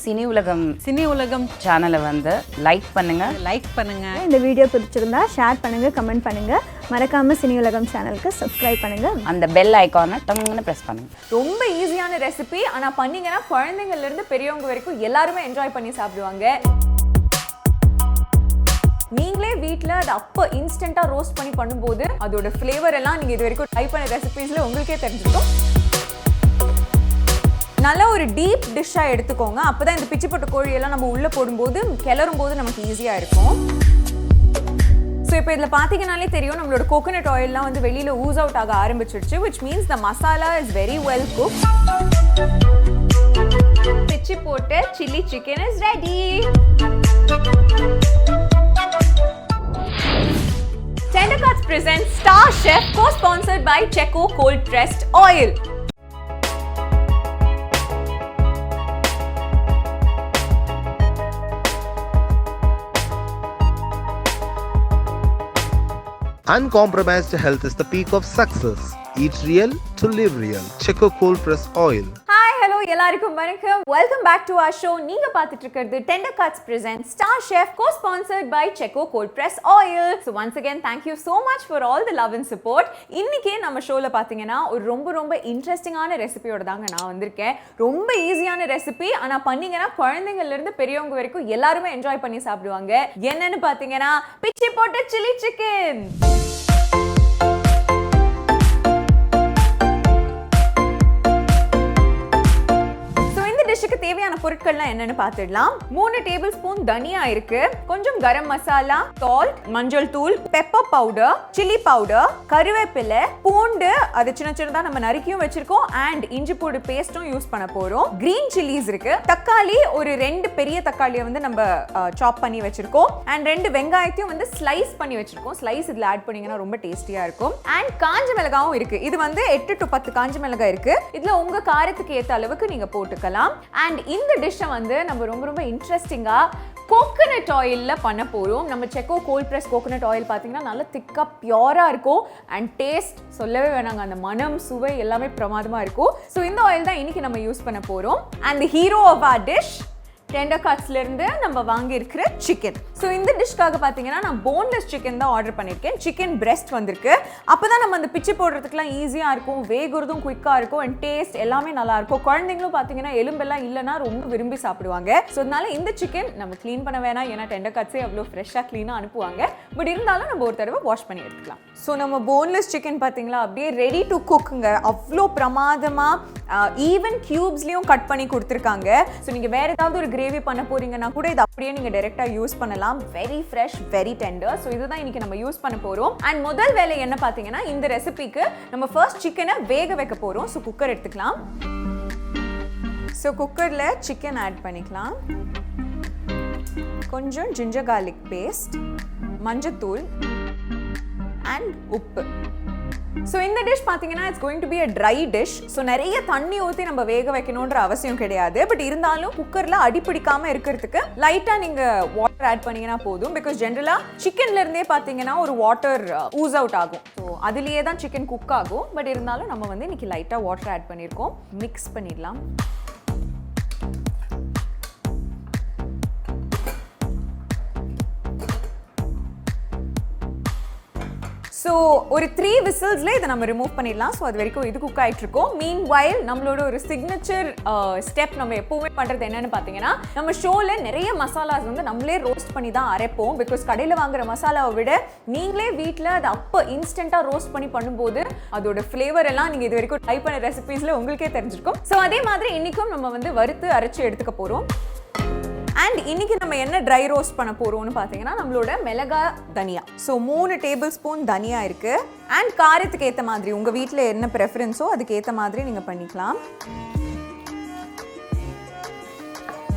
சினிஉலகம் சேனலை வந்து லைக் பண்ணுங்க. இந்த வீடியோ பிடிச்சிருந்தா ஷேர் பண்ணுங்க, கமெண்ட் பண்ணுங்க. மறக்காம சினிஉலகம் சேனலுக்கு சப்ஸ்கிரைப் பண்ணுங்க. அந்த பெல் ஐகானை டங்குன்னு பிரஸ் பண்ணுங்க. ரொம்ப ஈஸியான ரெசிபி, ஆனா பண்ணீங்கன்னா குழந்தைங்கள்ல இருந்து பெரியவங்க வரைக்கும் எல்லாருமே என்ஜாய் பண்ணி சாப்பிடுவாங்க. நீங்களே வீட்டில் அதை அப்போ இன்ஸ்டண்ட்டாக ரோஸ்ட் பண்ணி பண்ணும்போது அதோட ஃப்ளேவர் எல்லாம் நீங்கள் இது வரைக்கும் ட்ரை பண்ண ரெசிபீஸில் உங்களுக்கே தெரிஞ்சிருக்கும். நல்ல ஒரு டீப் டிஷ்ஷாக எடுத்துக்கோங்க. அப்போ தான் இந்த பிச்சு போட்ட கோழியெல்லாம் நம்ம உள்ளே போடும்போது கிளறும் போது நமக்கு ஈஸியாக இருக்கும். ஸோ இப்போ இதில் பார்த்தீங்கன்னாலே தெரியும் நம்மளோட கோகோனட் ஆயில்லாம் வந்து வெளியில் ஊஸ் அவுட் ஆக ஆரம்பிச்சிருச்சு, which means the masala is very well cooked. Pichu Potta Chilli chicken is ready. Tender Cuts presents Star Chef, co-sponsored by Checo Cold Pressed Oil. Uncompromised health is the peak of success. Eat real to live real. Checo Cold Pressed Oil. எல்லாருக்கும் வணக்கம். Welcome back to our show. நீங்க பார்த்துட்டு இருக்கிறது Tender Cuts presents Star Chef, co-sponsored by Checo Cold Pressed Oil. So once again, thank you so much for all the love and support. இன்னைக்கு நம்ம ஷோல பாத்தீங்கன்னா ஒரு ரொம்ப இன்ட்ரெஸ்டிங்கான ரெசிபியோட தாங்க நான் வந்திருக்கேன். ரொம்ப ஈஸியான ரெசிபி, ஆனா பண்ணீங்கன்னா குழந்தைங்கள்ல இருந்து பெரியவங்க வரைக்கும் எல்லாருமே என்ஜாய் பண்ணி சாப்பிடுவாங்க. என்னன்னு பாத்தீங்கன்னா பிச்சு போட்ட சில்லி சிக்கன். டிஷ்ஷுக்கு தேவையான பொருட்கள்லாம் என்னன்னு பார்த்துடலாம். 3 டேபிள் ஸ்பூன் தனியா இருக்கு, கொஞ்சம் கரம் மசாலா, சால்ட், மஞ்சள் தூள், பெப்பர் பவுடர், சில்லி பவுடர், கருவேப்பிலை, பூண்டு அது சின்னதா நம்ம நறுக்கியும் வச்சிருக்கோம், அண்ட் இஞ்சி பூண்டு பேஸ்டும் யூஸ் பண்ண போறோம். கிரீன் சில்லிஸ் இருக்கு, தக்காளி ஒரு 2 பெரிய தக்காளியை வந்து நம்ம சாப் பண்ணி வச்சிருக்கோம், அண்ட் 2 வெங்காயத்தையும் வந்து ஸ்லைஸ் பண்ணி வச்சிருக்கோம். ஸ்லைஸ் இதுல ஆட் பண்ணீங்கன்னா ரொம்ப டேஸ்டியா இருக்கும். அண்ட் காஞ்ச மிளகாயும் இருக்கு. இது வந்து 8 to 10 காஞ்ச மிளகாய் இருக்கு. இதுல உங்க காரத்துக்கு ஏத்த அளவுக்கு நீங்க போட்டுக்கலாம். அண்ட் இந்த டிஷ்ஷை வந்து நம்ம ரொம்ப இன்ட்ரெஸ்டிங்கா கோகோனட் ஆயில்ல பண்ண போறோம். நம்ம செக்கோ கோல்ட் பிரஸ் கோகோனட் ஆயில் பாத்தீங்கன்னா நல்ல திக்கா பியூரா இருக்கும், அண்ட் டேஸ்ட் சொல்லவே வேணாங்க. அந்த மனம் சுவை எல்லாமே பிரமாதமா இருக்கும். ஸோ இந்த ஆயில் தான் இன்னைக்கு நம்ம யூஸ் பண்ண போறோம். And the hero of our dish tender கட்ஸ்ல இருந்து நம்ம வாங்கி இருக்கிற சிக்கன். ஸோ இந்த டிஷ்காக பார்த்தீங்கன்னா நான் போன்லெஸ் சிக்கன் தான் ஆர்டர் பண்ணியிருக்கேன். சிக்கன் பிரெஸ்ட் வந்திருக்கு. அப்போதான் நம்ம அந்த பிச்சு போடுறதுக்குலாம் ஈஸியாக இருக்கும், வேகுறதும் குயிக்காக இருக்கும், அண்ட் டேஸ்ட் எல்லாமே நல்லா இருக்கும். குழந்தைங்களும் பார்த்தீங்கன்னா எலும்பெல்லாம் இல்லைன்னா ரொம்ப விரும்பி சாப்பிடுவாங்க. ஸோ அதனால இந்த சிக்கன் நம்ம க்ளீன் பண்ண வேணாம், ஏன்னா டெண்டர் கட்ஸே அவ்வளோ ஃப்ரெஷ்ஷாக க்ளீனாக அனுப்புவாங்க. பட் இருந்தாலும் நம்ம ஒரு தடவை வாஷ் பண்ணி எடுத்துக்கலாம். ஸோ நம்ம போன்லெஸ் சிக்கன் பார்த்தீங்களா அப்படியே ரெடி டு குக்குங்க. அவ்வளோ பிரமாதமாக ஈவன் கியூப்ஸ்லையும் கட் பண்ணி கொடுத்துருக்காங்க. ஸோ நீங்கள் வேறு ஏதாவது ஒரு கிரேவி பண்ண போறீங்கன்னா கூட இது அப்படியே நீங்க டைரக்டா யூஸ் பண்ணலாம். Very fresh, very tender. So இதுதான் இன்னைக்கு நம்ம யூஸ் பண்ண போறோம். அண்ட் முதல் வேலை என்ன பார்த்தீங்கன்னா, இந்த ரெசிபிக்கு நம்ம ஃபர்ஸ்ட் சிக்கனை வேக வைக்க போறோம். ஸோ குக்கர் எடுத்துக்கலாம். ஸோ குக்கர்ல சிக்கன் ஆட் பண்ணிக்கலாம். கொஞ்சம் ஜிஞ்சர் கார்லிக் பேஸ்ட், மஞ்சத்தூள் அண்ட் உப்பு. ஸோ இந்த டிஷ் பார்த்தீங்கன்னா it's going to be a try dish. So நிறைய தண்ணி ஊற்றி நம்ம வேக வைக்கணுன்ற அவசியம் கிடையாது. பட் இருந்தாலும் குக்கரில் அடிப்பிடிக்காமல் இருக்கிறதுக்கு லைட்டாக நீங்கள் வாட்டர் ஆட் பண்ணிங்கன்னா போதும். பிகாஸ் ஜென்ரலாக சிக்கன்ல இருந்தே பார்த்தீங்கன்னா ஒரு வாட்டர் ஊஸ் அவுட் ஆகும். ஸோ அதுலேயே தான் சிக்கன் குக் ஆகும். பட் இருந்தாலும் நம்ம வந்து இன்னைக்கு லைட்டாக வாட்டர் ஆட் பண்ணியிருக்கோம். மிக்ஸ் பண்ணிடலாம். ஸோ ஒரு 3 விசில்ஸ்ல இதை நம்ம ரிமூவ் பண்ணிடலாம். ஸோ அது வரைக்கும் இது குக் ஆகிட்டு இருக்கோம். மீன் வைல் நம்மளோட ஒரு சிக்னேச்சர் ஸ்டெப் நம்ம எப்பவுமே பண்ணுறது என்னன்னு பார்த்தீங்கன்னா, நம்ம ஷோவில் நிறைய மசாலாஸ் வந்து நம்மளே ரோஸ்ட் பண்ணி தான் அரைப்போம். பிகாஸ் கடையில் வாங்குற மசாலாவை விட நீங்களே வீட்டில் அதை அப்போ இன்ஸ்டண்ட்டாக ரோஸ்ட் பண்ணி பண்ணும்போது அதோட ஃப்ளேவர் எல்லாம் நீங்கள் இது வரைக்கும் ட்ரை பண்ண ரெசிபீஸில் உங்களுக்கே தெரிஞ்சிருக்கும். ஸோ அதே மாதிரி இன்னைக்கும் நம்ம வந்து வறுத்து அரைச்சி எடுத்துக்க போகிறோம். அண்ட் இன்னைக்கு நம்ம என்ன ட்ரை ரோஸ்ட் பண்ண போறோம்னு பார்த்தீங்கன்னா நம்மளோட மிளகா தனியா. ஸோ 3 டேபிள் ஸ்பூன் தனியா இருக்கு. அண்ட் காரத்துக்கு ஏற்ற மாதிரி உங்க வீட்டில் என்ன ப்ரெஃபரன்ஸோ அதுக்கு ஏற்ற மாதிரி நீங்க பண்ணிக்கலாம்.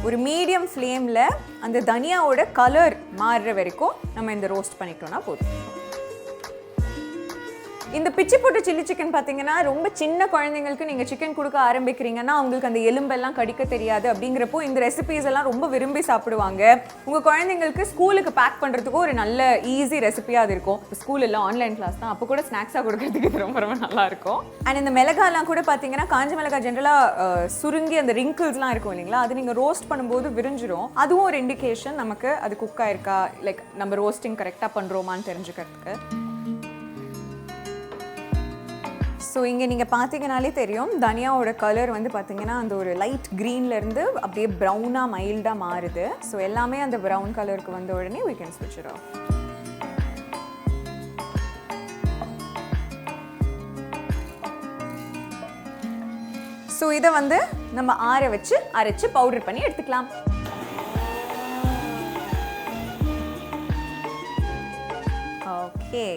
ஒரு மீடியம் ஃப்ளேம்ல அந்த தனியாவோட கலர் மாறுற வரைக்கும் நம்ம இந்த ரோஸ்ட் பண்ணிட்டோம்னா போதும். இந்த பிச்சு போட்ட சில்லி சிக்கன் பார்த்தீங்கன்னா ரொம்ப சின்ன குழந்தைங்களுக்கு நீங்கள் சிக்கன் கொடுக்க ஆரம்பிக்கிறீங்கன்னா அவங்களுக்கு அந்த எலும்பெல்லாம் கடிக்க தெரியாது அப்படிங்கிறப்போ இந்த ரெசிபீஸ் எல்லாம் ரொம்ப விரும்பி சாப்பிடுவாங்க. உங்கள் குழந்தைங்களுக்கு ஸ்கூலுக்கு பேக் பண்ணுறதுக்கும் ஒரு நல்ல ஈஸி ரெசிபியாக அது இருக்கும். இப்போ ஸ்கூல் எல்லாம் ஆன்லைன் கிளாஸ் தான், அப்போ கூட ஸ்நாக்ஸாக கொடுக்கறதுக்கு இது ரொம்ப ரொம்ப நல்லா இருக்கும். அண்ட் இந்த மிளகாலாம் கூட பார்த்தீங்கன்னா காஞ்ச மிளகா ஜென்ரலாக சுருங்கி அந்த ரிங்கிள்ஸ்லாம் இருக்கும் இல்லைங்களா, அது நீங்கள் ரோஸ்ட் பண்ணும்போது விரிஞ்சிரும். அதுவும் ஒரு இண்டிகேஷன் நமக்கு அது குக் ஆயிருக்கா, லைக் நம்ம ரோஸ்டிங் கரெக்டாக பண்ணுறோமான்னு தெரிஞ்சுக்கிறதுக்கு. ஸோ இங்கே நீங்கள் பார்த்தீங்கனாலே தெரியும் தனியாவோட கலர் வந்து பார்த்தீங்கன்னா அந்த ஒரு லைட் க்ரீன்லேருந்து அப்படியே ப்ரௌனாக மைல்டாக மாறுது. ஸோ எல்லாமே அந்த ப்ரௌன் கலருக்கு வந்த உடனே we can switch it off. So இதை வந்து நம்ம ஆற வச்சு அரைச்சு பவுடர் பண்ணி எடுத்துக்கலாம். ஓகே,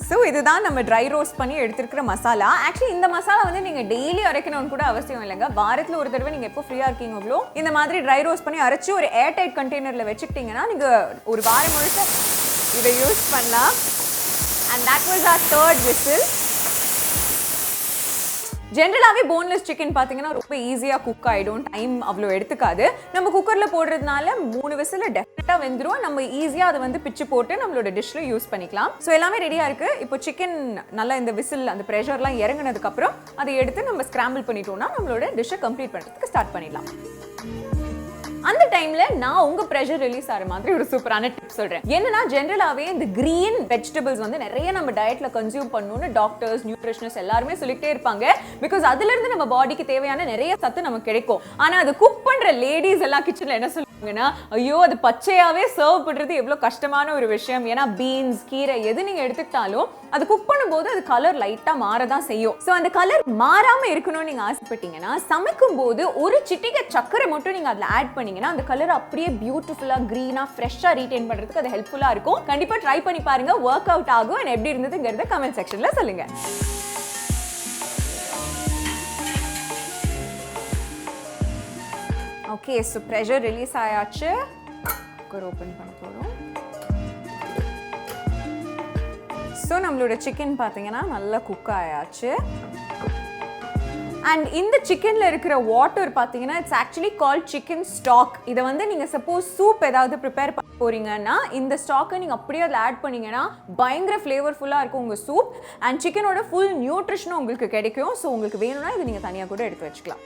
ஸோ இதுதான் நம்ம ட்ரை ரோஸ்ட் பண்ணி எடுத்துருக்கிற மசாலா. ஆக்சுவலி இந்த மசாலா வந்து நீங்கள் டெய்லி அரைக்கணும்னு கூட அவசியம் இல்லைங்க. வாரத்தில் ஒரு தடவை நீங்கள் எப்போ ஃப்ரீயாக இருக்கீங்களோ இந்த மாதிரி ட்ரை ரோஸ்ட் பண்ணி அரைச்சி ஒரு ஏர் டைட் கண்டெய்னரில் வச்சுக்கிட்டிங்கன்னா நீங்கள் ஒரு வாரம் முழுக்க இதை யூஸ் பண்ணலாம். And that was our third whistle. ஜென்ரலாகவே போன்லெஸ் சிக்கன் பார்த்தீங்கன்னா ரொம்ப ஈஸியாக குக் ஆகிடும், டைம் அவ்வளோ எடுத்துக்காது. நம்ம குக்கரில் போடுறதுனால 3 விசில் டெஃபினட்டாக வெந்துடும். நம்ம ஈஸியாக அதை வந்து பிச்சு போட்டு நம்மளோட டிஷ்ஷில் யூஸ் பண்ணிக்கலாம். ஸோ எல்லாமே ரெடியாக இருக்குது. இப்போ சிக்கன் நல்லா இந்த விசில் அந்த ப்ரெஷர்லாம் இறங்கினதுக்கப்புறம் அதை எடுத்து நம்ம ஸ்க்ராம்பிள் பண்ணிட்டோம்னா நம்மளோட டிஷ்ஷை கம்ப்ளீட் பண்ணுறதுக்கு ஸ்டார்ட் பண்ணிடலாம். அந்த டைம்ல நான் உங்க பிரஷர் ரிலீஸ் ஆகிற மாதிரி ஒரு சூப்பரான டிப் சொல்றேன். என்னன்னா ஜென்ரலாவே இந்த கிரீன் வெஜிடபிள்ஸ் வந்து நிறைய நம்ம டயட்ல கன்சியூம் பண்ணணும்னு டாக்டர்ஸ், நியூட்ரிஷனிஸ்ட் எல்லாருமே சொல்லிட்டே இருப்பாங்க. பிகாஸ் அதுல இருந்து நம்ம பாடிக்கு தேவையான நிறைய சத்து நமக்கு கிடைக்கும். ஆனா அது குக் பண்ற லேடிஸ் எல்லாம் கிச்சன்ல என்ன சொல்லுவாங்கன்னா, ஐயோ அது பச்சையாவே சர்வ் பண்றது எவ்வளவு கஷ்டமான ஒரு விஷயம். ஏன்னா பீன்ஸ், கீரை எது நீங்க எடுத்துக்கிட்டாலும் அது குக் பண்ணும்போது அது கலர் லைட்டா மாறதான் செய்யும். ஸோ அந்த கலர் மாறாம இருக்கணும்னு நீங்க ஆசைப்பட்டீங்கன்னா சமைக்கும் போது ஒரு சிட்டிகை சக்கரை மட்டும் நீங்க அதுல ஆட் பண்ணீங்கன்னா அந்த கலர் அப்படியே பியூட்டிஃபுல்லா கிரீனா ஃப்ரெஷ்ஷா ரீடைன் பண்றதுக்கு அது ஹெல்ப்ஃபுல்லா இருக்கும். கண்டிப்பா ட்ரை பண்ணி பாருங்க, ஒர்க் அவுட் ஆகும். and எப்படி இருந்ததுங்கிறத கமெண்ட் செக்ஷன்ல சொல்லுங்க. ஓகே, ஸோ ப்ரெஷர் ரிலீஸ் ஆயாச்சு. குக்கர் ஓப்பன் பண்ண போறோம். ஸோ நம்மளோட சிக்கன் பார்த்தீங்கன்னா நல்லா குக் ஆயாச்சு. அண்ட் இந்த சிக்கனில் இருக்கிற வாட்டர் பார்த்தீங்கன்னா it's actually called chicken stock. இதை வந்து நீங்கள் சப்போஸ் சூப் ஏதாவது ப்ரிப்பேர் பண்ண போறீங்கன்னா இந்த ஸ்டாக்கை நீங்கள் அப்படியே அதில் ஆட் பண்ணீங்கன்னா பயங்கர ஃப்ளேவர்ஃபுல்லாக இருக்கும் உங்கள் சூப். அண்ட் சிக்கனோட ஃபுல் நியூட்ரிஷனும் உங்களுக்கு கிடைக்கும். ஸோ உங்களுக்கு வேணும்னா இது நீங்கள் தனியாக கூட எடுத்து வச்சுக்கலாம்.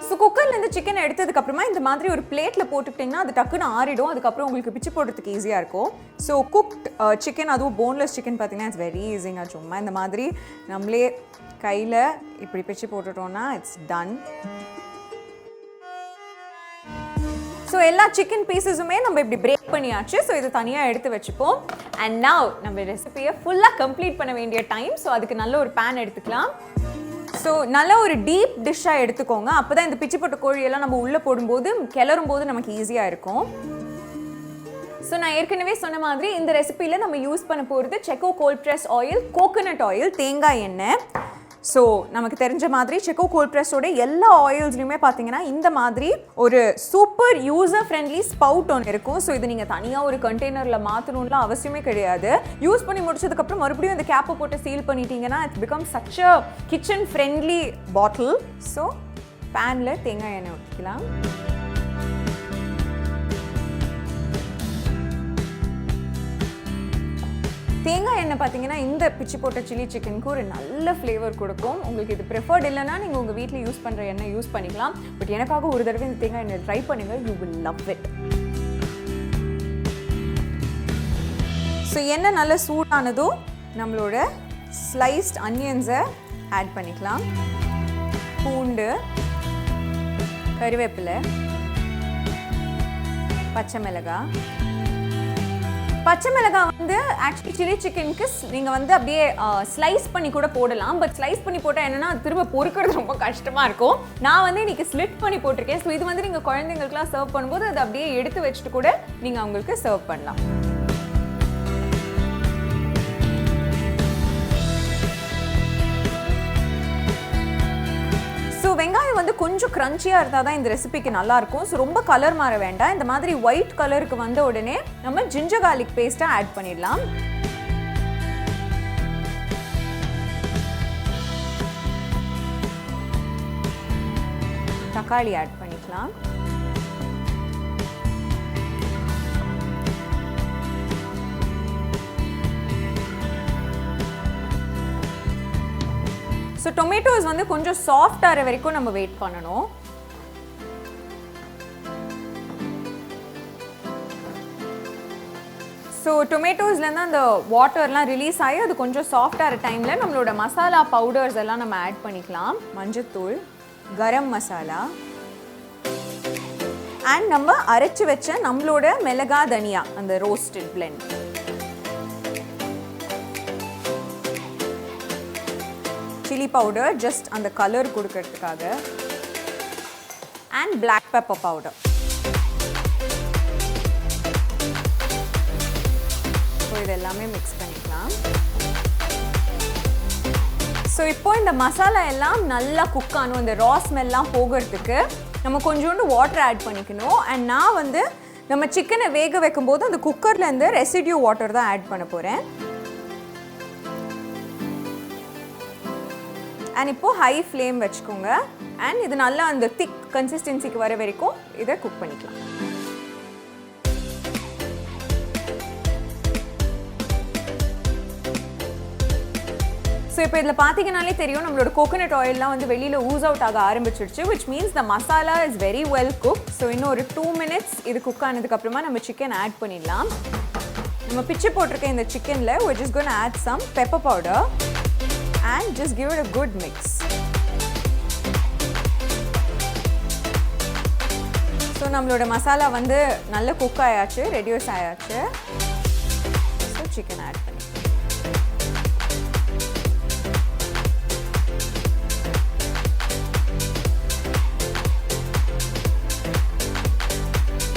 ஸோ குக்கர்லேருந்து சிக்கன் எடுத்ததுக்கப்புறமா இந்த மாதிரி ஒரு பிளேட்டில் போட்டுக்கிட்டிங்கன்னா அது டக்குன்னு ஆறிடும். அதுக்கப்புறம் உங்களுக்கு பிச்சு போடுறதுக்கு ஈஸியாக இருக்கும். ஸோ குக்ட் சிக்கன், அதுவும் போன்லெஸ் சிக்கன் பார்த்தீங்கன்னா இட்ஸ் வெரி ஈஸிங்க. சும்மா இந்த மாதிரி நம்மளே கையில் இப்படி பிச்சு போட்டுட்டோம்னா இட்ஸ் டன். ஸோ எல்லா சிக்கன் பீசஸுமே நம்ம இப்படி பிரேக் பண்ணியாச்சு. ஸோ இதை தனியாக எடுத்து வச்சுப்போம். அண்ட் நவ் நம்ம ரெசிபியை ஃபுல்லாக கம்ப்ளீட் பண்ண வேண்டிய டைம். ஸோ அதுக்கு நல்ல ஒரு பேன் எடுத்துக்கலாம். ஸோ நல்ல ஒரு டீப் டிஷ்ஷாக எடுத்துக்கோங்க. அப்போ தான் இந்த பிச்சு போட்ட கோழியெல்லாம் நம்ம உள்ளே போடும்போது கிளறும் போது நமக்கு ஈஸியாக இருக்கும். ஸோ நான் ஏற்கனவே சொன்ன மாதிரி இந்த ரெசிபியில் நம்ம யூஸ் பண்ண போகிறது செக்கோ cold press oil, coconut oil, தேங்காய் எண்ணெய். ஸோ நமக்கு தெரிஞ்ச மாதிரி செக்கோ கோல்ட் ப்ரெஸ்ஸோட எல்லா ஆயில்ஸ்லையுமே பார்த்தீங்கன்னா இந்த மாதிரி ஒரு சூப்பர் யூசர் ஃப்ரெண்ட்லி ஸ்பவுட் ஒன்று இருக்கும். ஸோ இது நீங்கள் தனியாக ஒரு கண்டெய்னரில் மாற்றணும்லாம் அவசியமே கிடையாது. யூஸ் பண்ணி முடிச்சதுக்கப்புறம் மறுபடியும் இந்த கேப்பை போட்டு சீல் பண்ணிட்டீங்கன்னா it's become such a kitchen friendly bottle. So பேனில் தேங்காய் எண்ணெய் ஊற்றிக்கலாம். தேங்காய் எண்ணெய் பார்த்தீங்கன்னா இந்த பிச்சு போட்ட சில்லி சிக்கனுக்கு ஒரு நல்ல ஃப்ளேவர் கொடுக்கும். உங்களுக்கு இது ப்ரிஃபர்ட் இல்லைன்னா நீங்கள் உங்கள் வீட்டில் யூஸ் பண்ணுற எண்ணெய் யூஸ் பண்ணிக்கலாம். பட் எனக்காக ஒரு தடவை இந்த தேங்காய் எண்ணெய் ட்ரை பண்ணுங்கள், you will love it. So எண்ணெய் நல்லா சூடானதும் நம்மளோட ஸ்லைஸ்ட் அனியன்ஸை ஆட் பண்ணிக்கலாம். பூண்டு, கறிவேப்பிலை, பச்சை மிளகாய். பச்சை மிளகாய் வந்து ஆக்சுவலி சில்லி சிக்கனுக்கு நீங்கள் வந்து அப்படியே ஸ்லைஸ் பண்ணி கூட போடலாம். பட் ஸ்லைஸ் பண்ணி போட்டால் என்னென்னா அது திரும்ப பொறுக்கிறது ரொம்ப கஷ்டமாக இருக்கும். நான் வந்து இன்றைக்கி ஸ்லிட் பண்ணி போட்டிருக்கேன். ஸோ இது வந்து நீங்கள் குழந்தைங்களுக்குலாம் சர்வ் பண்ணும்போது அதை அப்படியே எடுத்து வச்சுட்டு கூட நீங்கள் அவங்களுக்கு சர்வ் பண்ணலாம். வெங்காயம் வந்து கொஞ்சம் கொஞ்சம் க்ரன்ச்சியாக இருந்தால் தான் இந்த ரெசிபிக்கு நல்லாயிருக்கும். ஸோ ரொம்ப கலர் மாற வேண்டாம். இந்த மாதிரி ஒயிட் கலருக்கு வந்த உடனே நம்ம ஜிஞ்சர் கார்லிக் பேஸ்ட்டை ஆட் பண்ணிடலாம். தக்காளி ஆட் பண்ணிக்கலாம். ஸோ டொமேட்டோஸ் வந்து கொஞ்சம் சாஃப்ட் ஆகிற வரைக்கும் நம்ம வெயிட் பண்ணணும். ஸோ டொமேட்டோஸ்லேருந்து அந்த வாட்டர்லாம் ரிலீஸ் ஆகி அது கொஞ்சம் சாஃப்ட் ஆகிற டைமில் நம்மளோட மசாலா பவுடர்ஸ் எல்லாம் நம்ம ஆட் பண்ணிக்கலாம். மஞ்சத்தூள், கரம் மசாலா அண்ட் நம்ம அரைச்சி வச்ச நம்மளோட மிளகா தனியா அந்த roasted blend. Chilli powder just அந்த கலர் கொடுக்கறதுக்காக and black pepper powder. So இது எல்லாமே மிக்ஸ் பண்ணிக்கலாம். ஸோ இப்போ இந்த மசாலா எல்லாம் நல்லா குக் ஆகணும். இந்த ரா ஸ்மெல்லாம் போகிறதுக்கு நம்ம கொஞ்சோண்டு வாட்டர் ஆட் பண்ணிக்கணும். அண்ட் நான் வந்து நம்ம சிக்கனை வேக வைக்கும்போது அந்த குக்கர்லேருந்து ரெசிடியூ வாட்டர் தான் ஆட் பண்ண போகிறேன். அண்ட் இப்போது ஹை ஃப்ளேம் வச்சுக்கோங்க. அண்ட் இது நல்லா அந்த திக் கன்சிஸ்டன்சிக்கு வர வரைக்கும் இதை குக் பண்ணிக்கலாம். ஸோ இப்போ இதில் பார்த்தீங்கன்னாலே தெரியும் நம்மளோட கோகோனட் ஆயிலெலாம் வந்து வெளியில் ஊஸ் அவுட் ஆக ஆரம்பிச்சிருச்சு, which means the masala is very well cook. So இன்னும் ஒரு 2 minutes இது குக் ஆனதுக்கப்புறமா நம்ம சிக்கன் ஆட் பண்ணிடலாம். நம்ம பிச்சு போட்டிருக்க இந்த சிக்கனில் we're just going to add some pepper powder and just give it a good mix. So நம்மளோட மசாலா வந்து நல்ல குக் ஆயாச்சு, ரெடியூஸ் ஆயாச்சு. ஸோ சிக்கன் ஆட் பண்ணி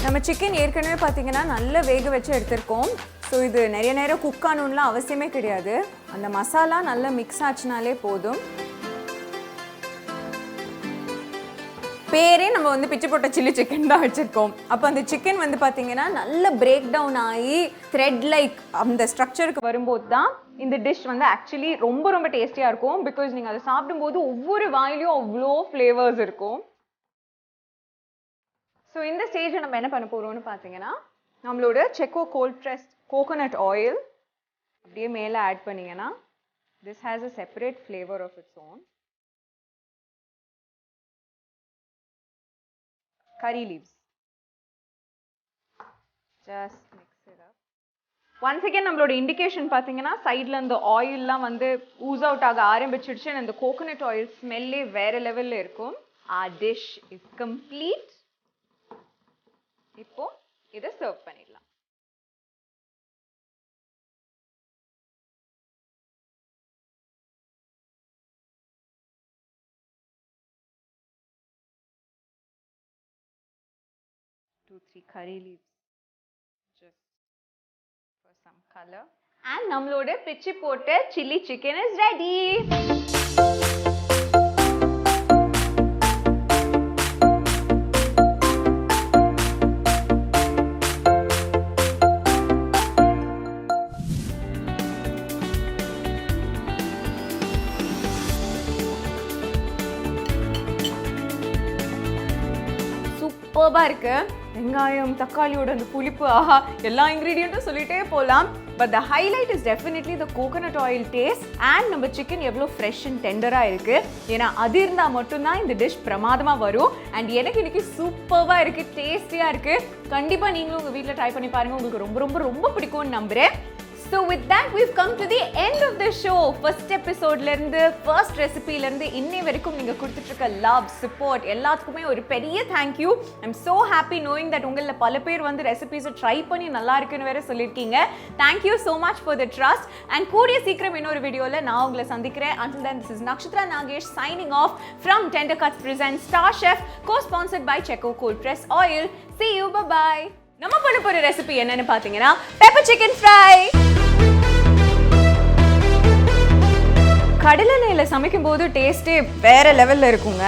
நம்ம சிக்கன் ஏற்கனவே பார்த்தீங்கன்னா நல்லா வேக வச்சு எடுத்திருக்கோம். ஸோ இது நிறைய நேரம் குக் ஆகணும்லாம் அவசியமே கிடையாது. அந்த மசாலா நல்லா மிக்ஸ் ஆச்சுனாலே போதும். பேரே நம்ம வந்து பிச்சு போட்ட சில்லி சிக்கன் தான் வச்சுருக்கோம். அப்போ அந்த சிக்கன் வந்து பார்த்தீங்கன்னா நல்ல பிரேக் டவுன் ஆகி த்ரெட் லைக் அந்த ஸ்ட்ரக்சருக்கு வரும்போது தான் இந்த டிஷ் வந்து ஆக்சுவலி ரொம்ப ரொம்ப டேஸ்டியாக இருக்கும். பிகாஸ் நீங்கள் அதை சாப்பிடும்போது ஒவ்வொரு வாயிலையும் அவ்வளோ ஃப்ளேவர்ஸ் இருக்கும். ஸோ இந்த ஸ்டேஜில் நம்ம என்ன பண்ண போகிறோம்னு பார்த்தீங்கன்னா நம்மளோட செக்கோ கோல்ட் ப்ரெஸ்ட் கோகோனட் ஆயில் அப்படியே மேலே ஆட் பண்ணிங்கன்னா this has a separate flavour of its own. curry leaves, just mix it up. once again நம்மளோட இண்டிகேஷன் பார்த்தீங்கன்னா சைடில் அந்த ஆயில்லாம் வந்து ஊஸ் அவுட் ஆக ஆரம்பிச்சிடுச்சு. அந்த கோகோனட் ஆயில் ஸ்மெல்லே வேற லெவலில் இருக்கும். our dish is complete. இப்போ இதை சர்வ் பண்ணிடலாம். Two, 3 curry leaves just for some color. And நம்மளோட பிச்சு போட்ட chilli chicken is ready. சூப்பராக இருக்கு. வெங்காயம், தக்காளியோட அந்த புளிப்பு, ஆஹா, எல்லா இன்க்ரீடியண்ட்டும் சொல்லிட்டே போகலாம். But the highlight is definitely the coconut oil taste and நம்ம சிக்கன் எவ்வளோ ஃப்ரெஷ் அண்ட் டெண்டராக இருக்குது. ஏன்னா அது இருந்தால் மட்டும்தான் இந்த டிஷ் பிரமாதமாக வரும். அண்ட் எனக்கு இன்னைக்கு சூப்பராக இருக்குது, டேஸ்டியாக இருக்குது. கண்டிப்பாக நீங்களும் உங்கள் வீட்டில் ட்ரை பண்ணி பாருங்கள், உங்களுக்கு ரொம்ப ரொம்ப ரொம்ப பிடிக்கும்னு நம்புகிறேன். So with that we've come to the end of the show. First episode la irundhu first recipe la irundhu innai varaikum neenga kuduthirukka love support ellathukkume oru periya thank you. I'm so happy knowing that ungala pala per vandu recipes try panni nalla irukku nu vera sollirkeenga. Thank you so much for the trust and koodiya seekram innoru video la na ungala sandikren. Until then, this is Nakshatra Nagesh signing off from Tender Cuts presents Star Chef, co-sponsored by Checo Cold Press Oil. See you, bye bye. நம்ம பண்ண போற recipe என்னன்னு பாத்தீங்கன்னா pepper chicken fry. கடலை எண்ணெயில சமைக்கும் போது டேஸ்டே வேற லெவல்ல இருக்குங்க.